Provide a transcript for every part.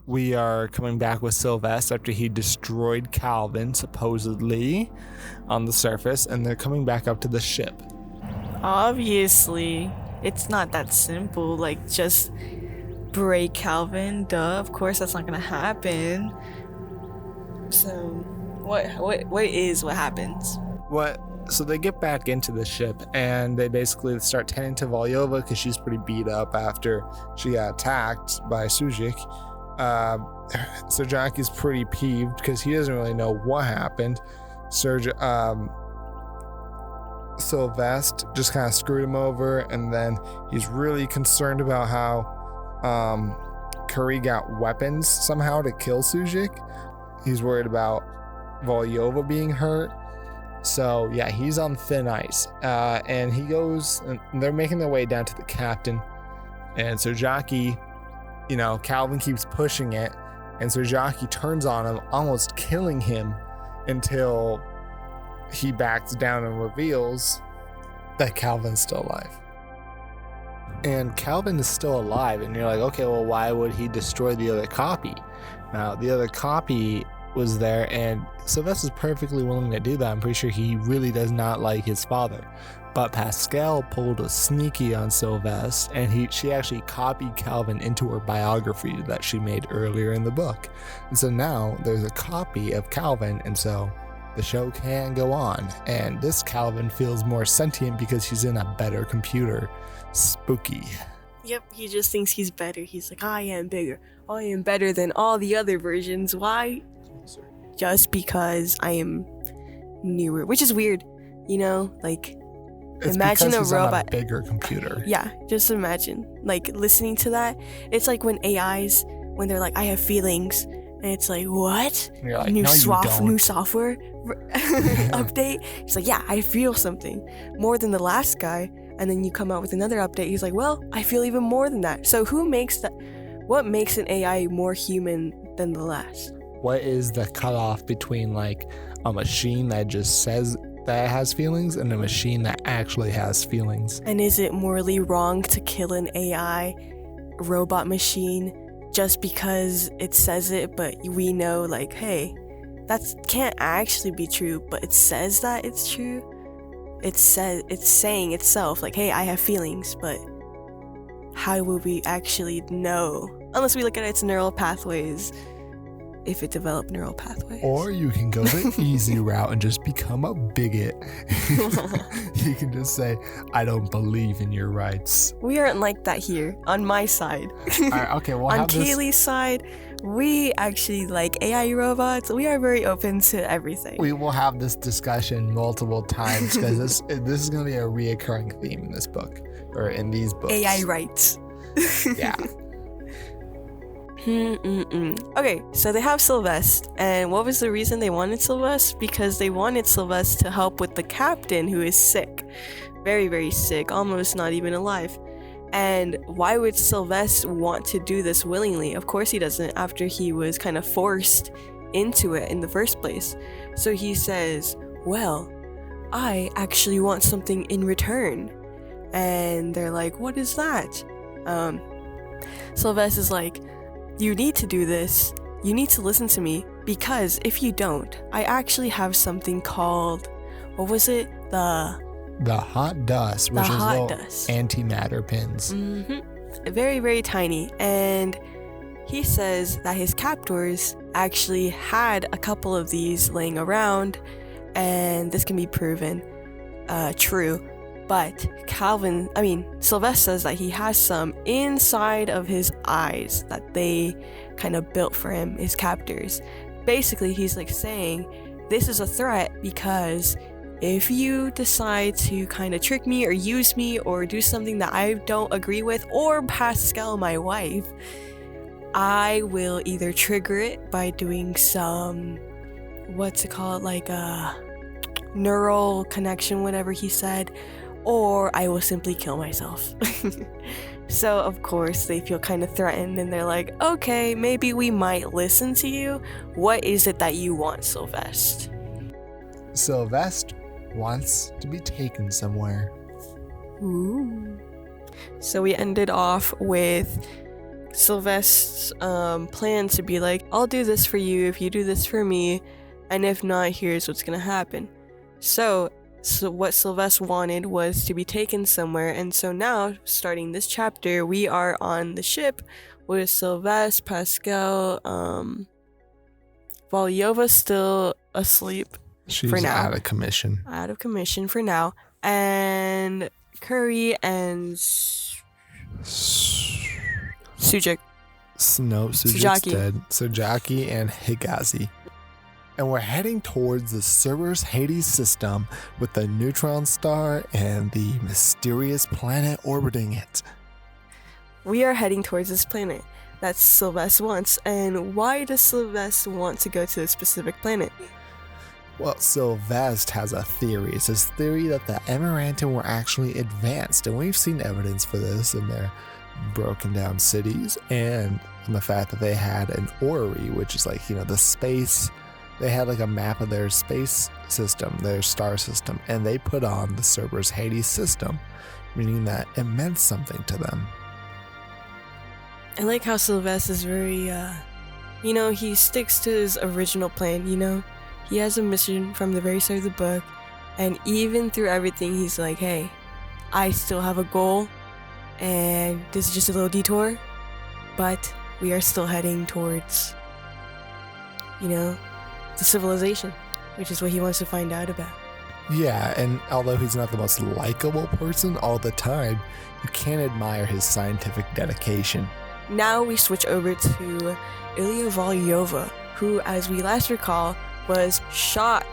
we are coming back with Sylveste after he destroyed Calvin, supposedly, on the surface, and they're coming back up to the ship. Obviously, it's not that simple. Like, just break Calvin. Duh. Of course, that's not gonna happen. So, what happens? So they get back into the ship, and they basically start tending to Volyova because she's pretty beat up after she got attacked by Sajaki. Sajaki's pretty peeved because he doesn't really know what happened. Sylveste just kind of screwed him over, and then he's really concerned about how Kyrie got weapons somehow to kill Sajaki. He's worried about Volyova being hurt. So yeah, he's on thin ice, and he goes, and they're making their way down to the captain, and Sajaki, Calvin keeps pushing it, and Sajaki turns on him, almost killing him, until he backs down and reveals that Calvin's still alive. And Calvin is still alive, and you're like, okay, well, why would he destroy the other copy? Now, the other copy was there, and Sylveste is perfectly willing to do that. I'm pretty sure he really does not like his father. But Pascal pulled a sneaky on Sylveste, and she actually copied Calvin into her biography that she made earlier in the book. And so now there's a copy of Calvin, and so the show can go on. And this Calvin feels more sentient because he's in a better computer. Spooky. Yep, he just thinks he's better. He's like, I am bigger. I am better than all the other versions. Why? Just because I am newer, which is weird, like, it's imagine a robot on a bigger computer. Yeah, just imagine, like, listening to that. It's like when AIs, when they're like, I have feelings, and it's like, what? And you're like, new no, new software update. It's like, yeah, I feel something more than the last guy. And then you come out with another update. He's like, well, I feel even more than that. So what makes an AI more human than the last? What is the cutoff between, like, a machine that just says that it has feelings and a machine that actually has feelings? And is it morally wrong to kill an AI robot machine just because it says it, but we know, like, hey, that can't actually be true, but it says that it's true? It's saying itself, like, hey, I have feelings, but how will we actually know? Unless we look at its neural pathways. If it developed neural pathways. Or you can go the easy route and just become a bigot. You can just say, I don't believe in your rights. We aren't like that here, on my side. All right, okay, we'll on have this. Kaylee's side, we actually like AI robots. We are very open to everything. We will have this discussion multiple times because this is going to be a reoccurring theme in this book, or in these books. AI rights. Yeah. Okay, so they have Sylveste, and what was the reason they wanted Sylveste? Because they wanted Sylveste to help with the captain, who is sick. Very, very sick, almost not even alive. And why would Sylveste want to do this willingly? Of course he doesn't, after he was kind of forced into it in the first place. So he says, well, I actually want something in return. And they're like, what is that? Sylveste is like, you need to do this. You need to listen to me, because if you don't, I actually have something called, what was it? The hot dust, which is little antimatter pins. Mm-hmm. Very, very tiny. And he says that his captors actually had a couple of these laying around, and this can be proven true. But Sylveste says that he has some inside of his eyes that they kind of built for him, his captors. Basically, he's like saying, this is a threat because if you decide to kind of trick me or use me or do something that I don't agree with, or Pascal, my wife, I will either trigger it by doing some, like a neural connection, whatever he said, or I will simply kill myself. So, of course, they feel kind of threatened, and they're like, okay, maybe we might listen to you. What is it that you want, Sylveste? Sylveste wants to be taken somewhere. Ooh. So we ended off with Sylveste's plan to be like, I'll do this for you if you do this for me, and if not, here's what's gonna happen. So what Sylveste wanted was to be taken somewhere, and so now, starting this chapter, we are on the ship with Sylveste, Pascal, Volyova still asleep. She's for now. out of commission. Out of commission for now. And Kyrie and Sujik. No, Sujik's Sajaki. dead. Sajaki and Higazi. And we're heading towards the Cerberus Hades system with the neutron star and the mysterious planet orbiting it. We are heading towards this planet that Sylveste wants. And why does Sylveste want to go to this specific planet? Well, Sylveste has a theory. It's his theory that the Amarantin were actually advanced, and we've seen evidence for this in their broken down cities, and in the fact that they had an orrery, which is like, the space. They had like a map of their space system, their star system, and they put on the Cerberus Hades system, meaning that it meant something to them. I like how Sylveste is very, he sticks to his original plan, He has a mission from the very start of the book, and even through everything, he's like, hey, I still have a goal, and this is just a little detour, but we are still heading towards, the civilization, which is what he wants to find out about. Yeah, and although he's not the most likable person all the time, you can admire his scientific dedication. Now we switch over to Ilya Volyova, who, as we last recall, was shot.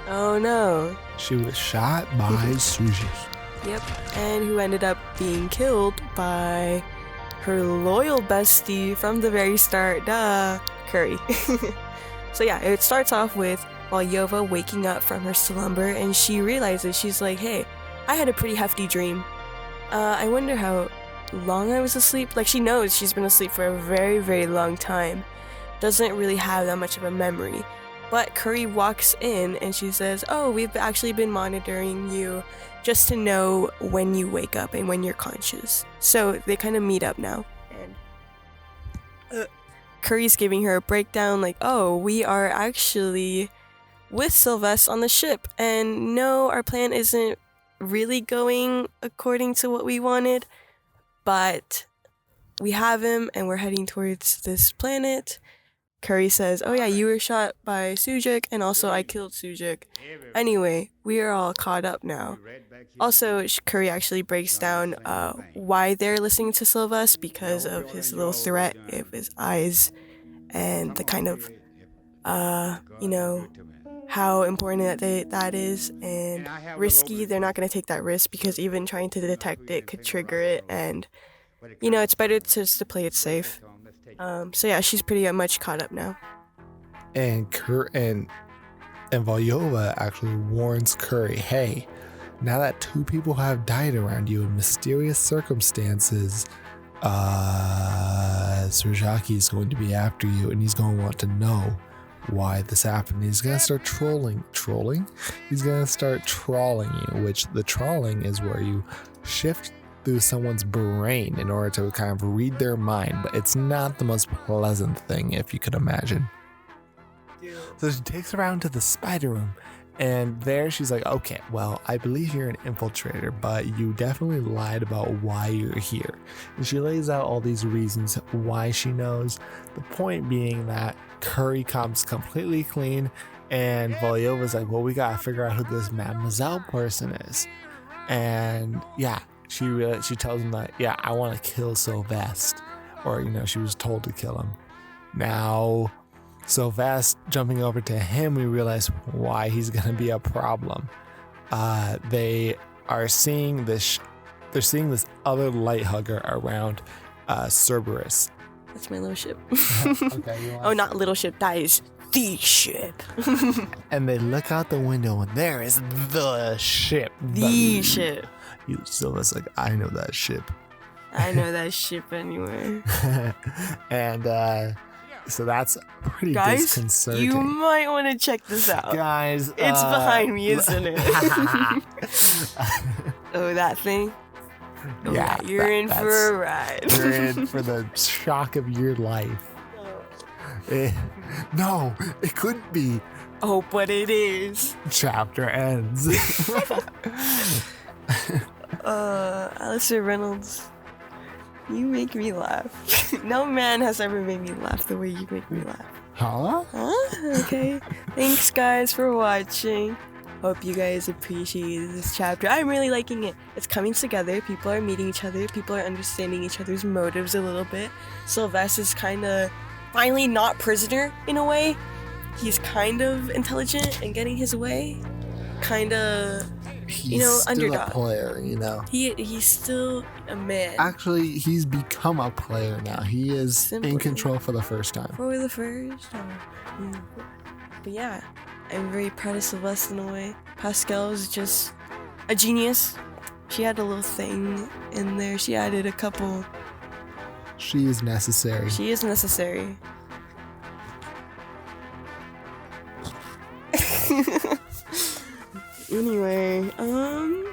Oh no. She was shot by Sujik. Yep, and who ended up being killed by her loyal bestie from the very start, Kyrie. So yeah, it starts off with Volyova waking up from her slumber, and she realizes, she's like, hey, I had a pretty hefty dream. I wonder how long I was asleep. Like, she knows she's been asleep for a very, very long time. Doesn't really have that much of a memory. But Kyrie walks in and she says, oh, we've actually been monitoring you just to know when you wake up and when you're conscious. So they kind of meet up now. And Kyrie's giving her a breakdown like, oh, we are actually with Sylveste on the ship. And no, our plan isn't really going according to what we wanted. But we have him and we're heading towards this planet. Kyrie says, oh yeah, you were shot by Sujik, and also I killed Sujik. Anyway, we are all caught up now. Also, Kyrie actually breaks down why they're listening to Sylveste, because of his little threat of his eyes and the kind of, how important that is, and risky. They're not going to take that risk because even trying to detect it could trigger it, and, it's better just to play it safe. So yeah, she's pretty much caught up now. And Volyova actually warns Kyrie, hey, now that 2 people have died around you in mysterious circumstances, Sajaki is going to be after you, and he's going to want to know why this happened. He's going to start trolling? He's going to start trawling you, which the trawling is where you shift through someone's brain in order to kind of read their mind, but it's not the most pleasant thing, if you could imagine. So she takes her around to the spider room, and there she's like, okay, well, I believe you're an infiltrator, but you definitely lied about why you're here. And she lays out all these reasons why she knows, the point being that Kyrie comes completely clean, and Volyova's like, well, we gotta figure out who this Mademoiselle person is. And yeah, she tells him that, yeah, I want to kill Sylveste, or she was told to kill him. Now Sylveste jumping over to him, we realize why he's gonna be a problem. They are seeing this. They're seeing this other light hugger around Cerberus. That's my little ship. Okay, oh, not little ship. That is the ship. And they look out the window, and there is the ship. The ship. Sylveste's like, I know that ship. I know that ship anywhere. And so that's pretty Guys, disconcerting. you might want to check this out. Guys, it's behind me, isn't it? Oh, that thing. Yeah, you're in for a ride. You're in for the shock of your life. No, it couldn't be. Oh, but it is. Chapter ends. Alastair Reynolds, you make me laugh. No man has ever made me laugh the way you make me laugh. Huh? Okay. Thanks, guys, for watching. Hope you guys appreciated this chapter. I'm really liking it. It's coming together. People are meeting each other. People are understanding each other's motives a little bit. Sylveste is kind of finally not prisoner in a way. He's kind of intelligent and getting his way. Kind of, He's still underdog. a player, He's still a man. Actually, he's become a player now. He is Simply. in control for the first time. For the first time. But yeah, I'm very proud of Sylveste in a way. Pascal is just a genius. She had a little thing in there. She added a couple. She is necessary. She is necessary. Anyway, I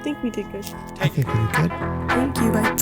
think we did good. I think we did good. Thank you, bye.